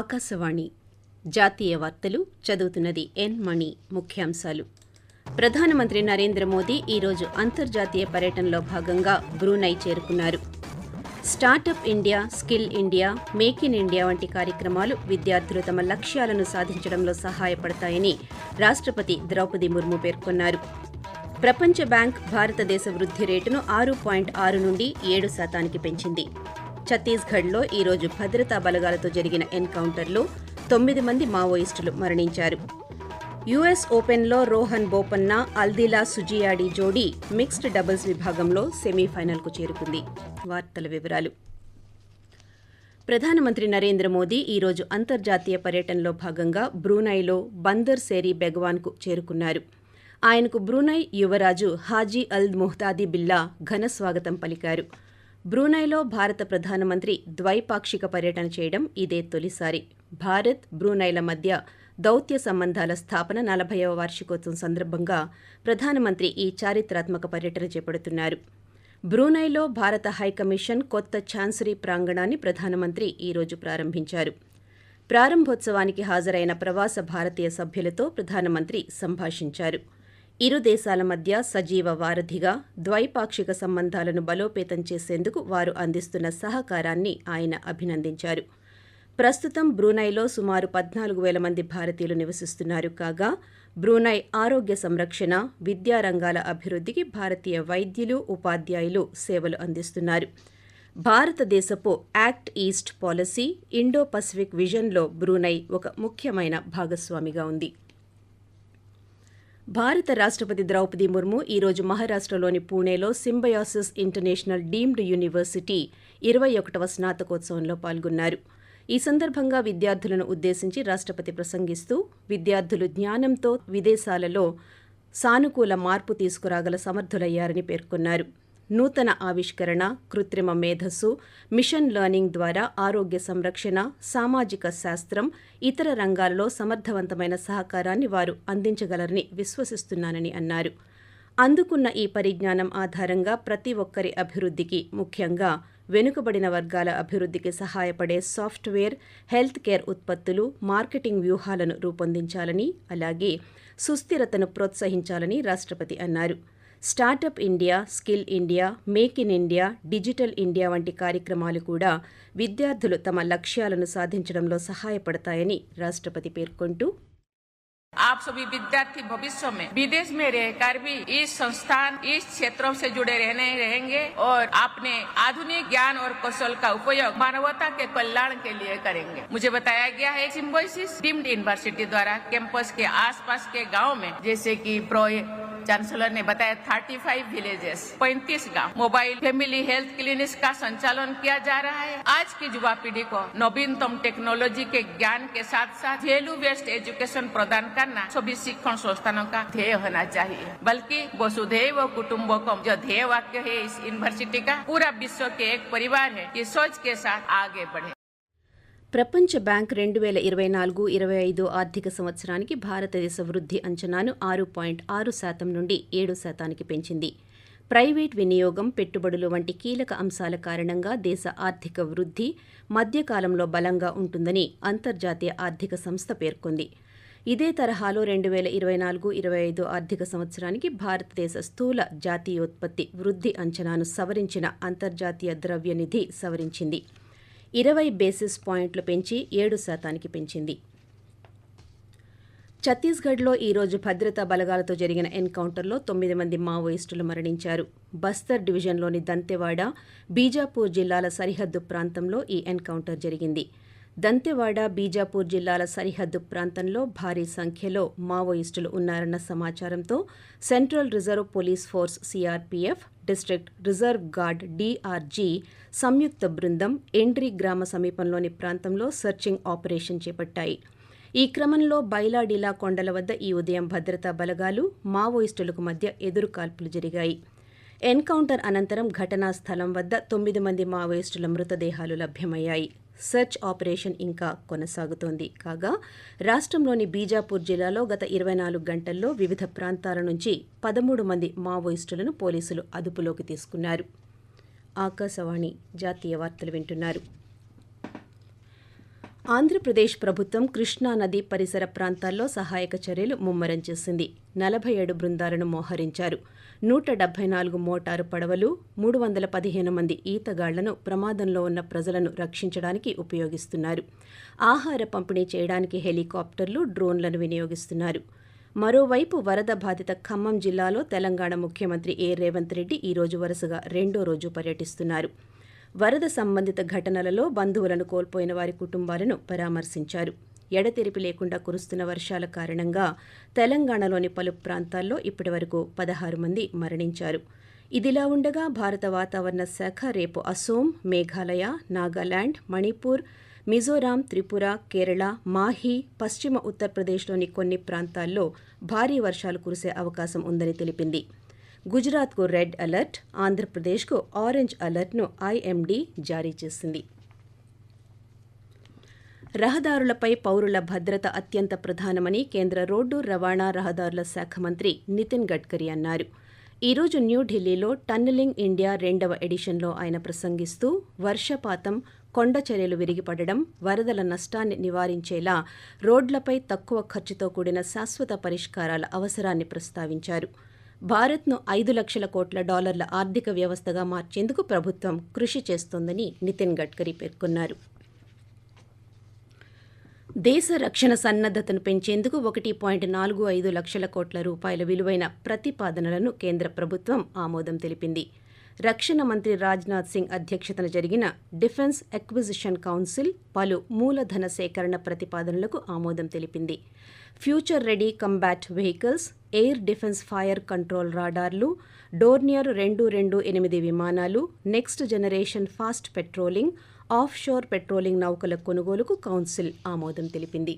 ఆకాశవాణి జాతీయ వార్తలు చదువుతున్నది ఎన్ మణి. ముఖ్యాంశాలు. ప్రధానమంత్రి నరేంద్ర మోదీ ఈరోజు అంతర్జాతీయ పర్యటనలో భాగంగా బ్రూనై చేరుకున్నారు. Startup India, skill India, make in India వంటి కార్యక్రమాలు విద్యార్థులు తమ లక్ష్యాలను సాధించడంలో సహాయపడతాయని రాష్ట్రపతి ద్రౌపది ముర్ము పేర్కొన్నారు. ప్రపంచ బ్యాంక్ భారతదేశ వృద్ధి రేటును 6.6 నుండి 7% పెంచింది. ఛత్తీస్గఢ్లో ఈరోజు భద్రతా బలగాలతో జరిగిన ఎన్కౌంటర్లో 9 మంది మావోయిస్టులు మరణించారు. యుఎస్ ఓపెన్లో రోహన్ బోపన్నా, అల్దిలా సుజియాడి జోడీ మిక్స్డ్ డబుల్స్ విభాగంలో సెమీఫైనల్కు చేరుకుంది. వార్తల వివరాలు. ప్రధానమంత్రి నరేంద్ర మోదీ ఈరోజు అంతర్జాతీయ పర్యటనలో భాగంగా బ్రూనైలో బందర్ సేరి బెగవాన్కు చేరుకున్నారు. ఆయనకు బ్రూనై యువరాజు హాజీ అల్ ముహ్తాదీ బిల్లా ఘన స్వాగతం పలికారు. బ్రూనైలో భారత ప్రధానమంత్రి ద్వైపాక్షిక పర్యటన చేయడం ఇదే తొలిసారి. భారత్, బ్రూనైల మధ్య దౌత్య సంబంధాల స్థాపన 40వ వార్షికోత్సవం సందర్భంగా ప్రధానమంత్రి ఈ చారిత్రాత్మక పర్యటన చేపడుతున్నారు. బ్రూనైలో భారత హైకమిషన్ కొత్త ఛాన్సరీ ప్రాంగణాన్ని ప్రధానమంత్రి ఈరోజు ప్రారంభించారు. ప్రారంభోత్సవానికి హాజరైన ప్రవాస భారతీయ సభ్యులతో ప్రధానమంత్రి సంభాషించారు. ఇరు దేశాల మధ్య సజీవ వారధిగా ద్వైపాక్షిక సంబంధాలను బలోపేతం చేసేందుకు వారు అందిస్తున్న సహకారాన్ని ఆయన అభినందించారు. ప్రస్తుతం బ్రూనైలో సుమారు 14,000 మంది భారతీయులు నివసిస్తున్నారు. కాగా బ్రూనై ఆరోగ్య సంరక్షణ, విద్యారంగాల అభివృద్ధికి భారతీయ వైద్యులు, ఉపాధ్యాయులు సేవలు అందిస్తున్నారు. భారతదేశపు act east policy, Indo Pacific విజన్లో బ్రూనై ఒక ముఖ్యమైన భాగస్వామిగా ఉంది. భారత రాష్ట్రపతి ద్రౌపది ముర్ము ఈరోజు మహారాష్ట్రలోని పూణేలో సింబయాసిస్ ఇంటర్నేషనల్ డీమ్డ్ యూనివర్సిటీ 21వ స్నాతకోత్సవంలో పాల్గొన్నారు. ఈ సందర్భంగా విద్యార్థులను ఉద్దేశించి రాష్ట్రపతి ప్రసంగిస్తూ విద్యార్థులు జ్ఞానంతో విదేశాలలో సానుకూల మార్పు తీసుకురాగల సమర్థులయ్యారని పేర్కొన్నారు. నూతన ఆవిష్కరణ, కృత్రిమ మేధస్సు, మిషన్ లెర్నింగ్ ద్వారా ఆరోగ్య సంరక్షణ, సామాజిక శాస్త్రం, ఇతర రంగాలలో సమర్థవంతమైన సహకారాన్ని వారు అందించగలరని విశ్వసిస్తున్నానని అన్నారు. అందుకున్న ఈ పరిజ్ఞానం ఆధారంగా ప్రతి ఒక్కరి అభివృద్ధికి, ముఖ్యంగా వెనుకబడిన వర్గాల అభివృద్ధికి సహాయపడే సాఫ్ట్వేర్, హెల్త్ కేర్ ఉత్పత్తులు, మార్కెటింగ్ వ్యూహాలను రూపొందించాలని, అలాగే సుస్థిరతను ప్రోత్సహించాలని రాష్ట్రపతి అన్నారు. Startup India, skill India, make in India, digital India వంటి కార్యక్రమాలు కూడా విద్యార్థులు తమ లక్ష్యాలను సాధించడంలో సహాయపడతాయని రాష్ట్రపతి పేర్కొంటూ, आप सभी विद्यार्थी भविष्य में विदेश में रहकर भी इस संस्थान, इस क्षेत्रों से जुड़े रहेंगे और अपने आधुनिक ज्ञान और कौशल का उपयोग मानवता के कल्याण के लिए करेंगे। मुझे बताया गया है सिम्बायोसिस डीम्ड यूनिवर्सिटी द्वारा कैंपस के आसपास के गाँव में, जैसे कि चांसलर ने बताया 35 विलेजेस, 35 गांव मोबाइल फैमिली हेल्थ क्लिनिक्स का संचालन किया जा रहा है। आज की युवा पीढ़ी को नवीनतम टेक्नोलॉजी के ज्ञान के साथ साथ वैल्यू बेस्ड एजुकेशन प्रदान करना सभी शिक्षण संस्थानों का ध्येय होना चाहिए। बल्कि वसुधैव कुटुंबकम जो ध्येय वाक्य है इस यूनिवर्सिटी का, पूरा विश्व के एक परिवार है, ये सोच के साथ आगे बढ़े। ప్రపంచ బ్యాంక్ 2024-25 ఆర్థిక సంవత్సరానికి భారతదేశ వృద్ధి అంచనాను 6.6% నుండి 7%కి పెంచింది. ప్రైవేట్ వినియోగం, పెట్టుబడులు వంటి కీలక అంశాల కారణంగా దేశ ఆర్థిక వృద్ధి మధ్యకాలంలో బలంగా ఉంటుందని అంతర్జాతీయ ఆర్థిక సంస్థ పేర్కొంది. ఇదే తరహాలో 2024-25 ఆర్థిక సంవత్సరానికి భారతదేశ స్థూల జాతీయోత్పత్తి వృద్ధి అంచనాను సవరించిన అంతర్జాతీయ ద్రవ్యనిధి సవరించింది. 20 బేసిస్ పాయింట్లు పెంచి 7%కి పెంచింది. ఛత్తీస్గఢ్లో ఈరోజు భద్రతా బలగాలతో జరిగిన ఎన్కౌంటర్లో 9 మంది మావోయిస్టులు మరణించారు. బస్తర్ డివిజన్లోని దంతెవాడ, బీజాపూర్ జిల్లాల సరిహద్దు ప్రాంతంలో ఈ ఎన్కౌంటర్ జరిగింది. దంతెవాడ, బీజాపూర్ జిల్లాల సరిహద్దు ప్రాంతంలో భారీ సంఖ్యలో మావోయిస్టులు ఉన్నారన్న సమాచారంతో central reserve police force CRPF, district reserve guard DRG సంయుక్త బృందం ఎండ్రి గ్రామ సమీపంలోని ప్రాంతంలో సర్చింగ్ ఆపరేషన్ చేపట్టాయి. ఈ క్రమంలో బైలాడిలా కొండల వద్ద ఈ ఉదయం భద్రతా బలగాలు, మావోయిస్టులకు మధ్య ఎదురుకాల్పులు జరిగాయి. ఎన్కౌంటర్ అనంతరం ఘటనా స్థలం వద్ద 9 మంది మావోయిస్టుల మృతదేహాలు లభ్యమయ్యాయి. సెర్చ్ ఆపరేషన్ ఇంకా కొనసాగుతోంది. కాగా రాష్ట్రంలోని బీజాపూర్ జిల్లాలో గత 24 గంటల్లో వివిధ ప్రాంతాల నుంచి 13 మంది మావోయిస్టులను పోలీసులు అదుపులోకి తీసుకున్నారు. ఆకాశవాణి జాతీయ వార్తలు వింటున్నారు. ఆంధ్రప్రదేశ్ ప్రభుత్వం కృష్ణా నది పరిసర ప్రాంతాల్లో సహాయక చర్యలు ముమ్మరం చేసింది. 47 బృందాలను మోహరించారు. 174 మోటారు పడవలు, 315 మంది ఈతగాళ్లను ప్రమాదంలో ఉన్న ప్రజలను రక్షించడానికి ఉపయోగిస్తున్నారు. ఆహార పంపిణీ చేయడానికి హెలికాప్టర్లు, డ్రోన్లను వినియోగిస్తున్నారు. మరోవైపు వరద బాధిత ఖమ్మం జిల్లాలో తెలంగాణ ముఖ్యమంత్రి రేవంత్ రెడ్డి ఈ రోజు వరుసగా రెండో రోజు పర్యటిస్తున్నారు. వరద సంబంధిత ఘటనలలో బంధువులను కోల్పోయిన వారి కుటుంబాలను పరామర్శించారు. ఎడతెరిపి లేకుండా కురుస్తున్న వర్షాల కారణంగా తెలంగాణలోని పలు ప్రాంతాల్లో ఇప్పటివరకు 16 మంది మరణించారు. ఇదిలా ఉండగా భారత వాతావరణ శాఖ రేపు అసోం, మేఘాలయ, నాగాలాండ్, మణిపూర్, మిజోరాం, త్రిపుర, కేరళ, మాహి, పశ్చిమ ఉత్తరప్రదేశ్లోని కొన్ని ప్రాంతాల్లో భారీ వర్షాలు కురిసే అవకాశం ఉందని తెలిపింది. గుజరాత్కు రెడ్ అలర్ట్, ఆంధ్రప్రదేశ్కు ఆరెంజ్ అలర్ట్ను ఐఎండీ జారీ చేసింది. రహదారులపై పౌరుల భద్రత అత్యంత ప్రధానమని కేంద్ర రోడ్డు రవాణా రహదారుల శాఖ మంత్రి నితిన్ గడ్కరీ అన్నారు. ఈ రోజు న్యూఢిల్లీలో టన్నెలింగ్ ఇండియా 2వ ఎడిషన్లో ఆయన ప్రసంగిస్తూ వర్షపాతం, కొండచర్యలు విరిగిపడడం, వరదల నష్టాన్ని నివారించేలా రోడ్లపై తక్కువ ఖర్చుతో కూడిన శాశ్వత పరిష్కారాల అవసరాన్ని ప్రస్తావించారు. భారత్ను $5 లక్షల కోట్ల ఆర్థిక వ్యవస్థగా మార్చేందుకు ప్రభుత్వం కృషి చేస్తోందని నితిన్ గడ్కరీ పేర్కొన్నారు. దేశ రక్షణ సన్నద్దతను పెంచేందుకు 1.45 లక్షల కోట్ల రూపాయల విలువైన ప్రతిపాదనలను కేంద్ర ప్రభుత్వం ఆమోదం తెలిపింది. రక్షణ మంత్రి రాజ్నాథ్ సింగ్ అధ్యక్షతన జరిగిన డిఫెన్స్ ఎక్విజిషన్ కౌన్సిల్ పలు మూలధన సేకరణ ప్రతిపాదనలకు ఆమోదం తెలిపింది. Future ready combat vehicles, air defence fire control రాడార్లు, డోర్నియర్ 228 విమానాలు, next generation fast patrolling, offshore patrolling నౌకల కొనుగోలుకు కౌన్సిల్ ఆమోదం తెలిపింది.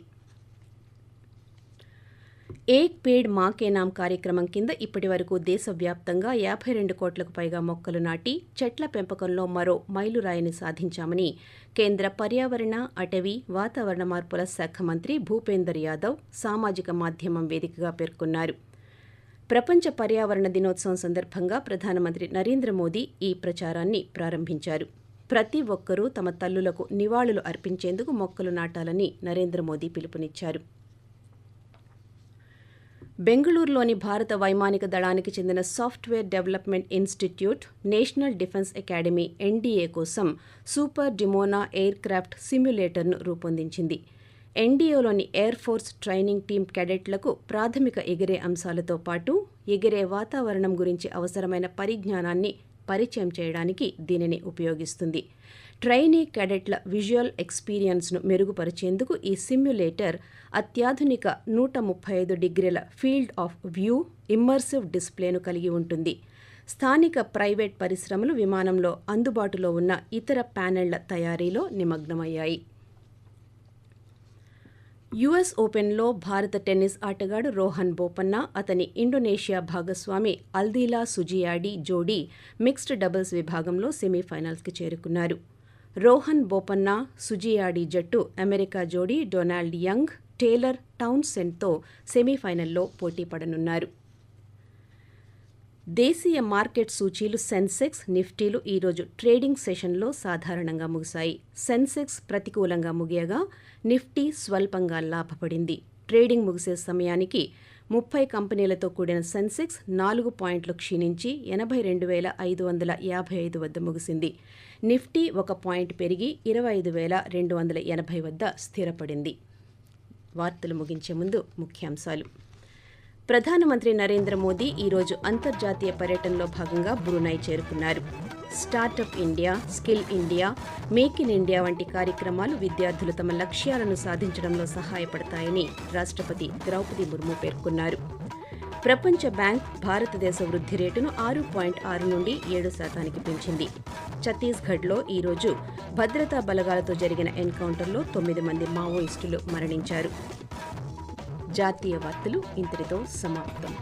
ఏక్ పేడ్ మా కే నామ్ కార్యక్రమం కింద ఇప్పటివరకు దేశవ్యాప్తంగా 52 కోట్లకు పైగా మొక్కలు నాటి చెట్ల పెంపకంలో మరో మైలురాయిని సాధించామని కేంద్ర పర్యావరణ, అటవీ, వాతావరణ మార్పుల శాఖ మంత్రి భూపేందర్ యాదవ్ సామాజిక మాధ్యమం వేదికగా పేర్కొన్నారు. ప్రపంచ పర్యావరణ దినోత్సవం సందర్భంగా ప్రధానమంత్రి నరేంద్ర మోదీ ఈ ప్రచారాన్ని ప్రారంభించారు. ప్రతి ఒక్కరూ తమ తల్లులకు నివాళులు అర్పించేందుకు మొక్కలు నాటాలని నరేంద్ర మోదీ పిలుపునిచ్చారు. బెంగళూరులోని భారత వైమానిక దళానికి చెందిన software development institute national defence academy NDA కోసం సూపర్ డిమోనా ఎయిర్ క్రాఫ్ట్ సిమ్యులేటర్ను రూపొందించింది. ఎన్డీఏలోని ఎయిర్ ఫోర్స్ ట్రైనింగ్ టీమ్ క్యాడెట్లకు ప్రాథమిక ఎగిరే అంశాలతో పాటు ఎగిరే వాతావరణం గురించి అవసరమైన పరిజ్ఞానాన్ని పరిచయం చేయడానికి దీనిని ఉపయోగిస్తుంది. ట్రైనీ క్యాడెట్ల విజువల్ ఎక్స్పీరియన్స్ను మెరుగుపరిచేందుకు ఈ సిమ్యులేటర్ అత్యాధునిక 135 డిగ్రీల ఫీల్డ్ ఆఫ్ వ్యూ ఇమ్మర్సివ్ డిస్ప్లేను కలిగి ఉంటుంది. స్థానిక ప్రైవేట్ పరిశ్రమలు విమానంలో అందుబాటులో ఉన్న ఇతర ప్యానెళ్ల తయారీలో నిమగ్నమయ్యాయి. యుఎస్ ఓపెన్లో భారత టెన్నిస్ ఆటగాడు రోహన్ బోపన్న, అతని ఇండోనేషియా భాగస్వామి అల్దీలా సుజియాడి జోడీ మిక్స్డ్ డబుల్స్ విభాగంలో సెమీఫైనల్స్కి చేరుకున్నారు. రోహన్ బోపన్న, సుజియాడి జట్టు అమెరికా జోడీ డొనాల్డ్ యంగ్, టేలర్ టౌన్సెండ్తో సెమీఫైనల్లో పోటీ పడనున్నారు. దేశీయ మార్కెట్ సూచీలు సెన్సెక్స్, నిఫ్టీలు ఈరోజు ట్రేడింగ్ సెషన్లో సాధారణంగా ముగిశాయి. సెన్సెక్స్ ప్రతికూలంగా ముగియగా నిఫ్టీ స్వల్పంగా లాభపడింది. ట్రేడింగ్ ముగిసే సమయానికి 30 కంపెనీలతో కూడిన సెన్సెక్స్ 4 పాయింట్లు క్షీణించి 82,555 వద్ద ముగిసింది. నిఫ్టీ 1 పాయింట్ పెరిగి 25,280 వద్ద స్థిరపడింది. వార్తలు ముగించే ముందు ముఖ్యాంశాలు. ప్రధానమంత్రి నరేంద్ర మోదీ ఈరోజు అంతర్జాతీయ పర్యటనలో భాగంగా బ్రూనై చేరుకున్నారు. Startup India, skill India, make in India వంటి కార్యక్రమాలు విద్యార్థులు తమ లక్ష్యాలను సాధించడంలో సహాయపడతాయని రాష్ట్రపతి ద్రౌపది ముర్ము పేర్కొన్నారు. ప్రపంచ బ్యాంక్ భారతదేశ వృద్ధి రేటును 6.6 నుండి 7% పెంచింది. ఛత్తీస్గఢ్లో ఈరోజు భద్రతా బలగాలతో జరిగిన ఎన్కౌంటర్లో 9 మంది మావోయిస్టులు మరణించారు. జాతీయ వార్తలు ఇంతటితో సమాప్తం.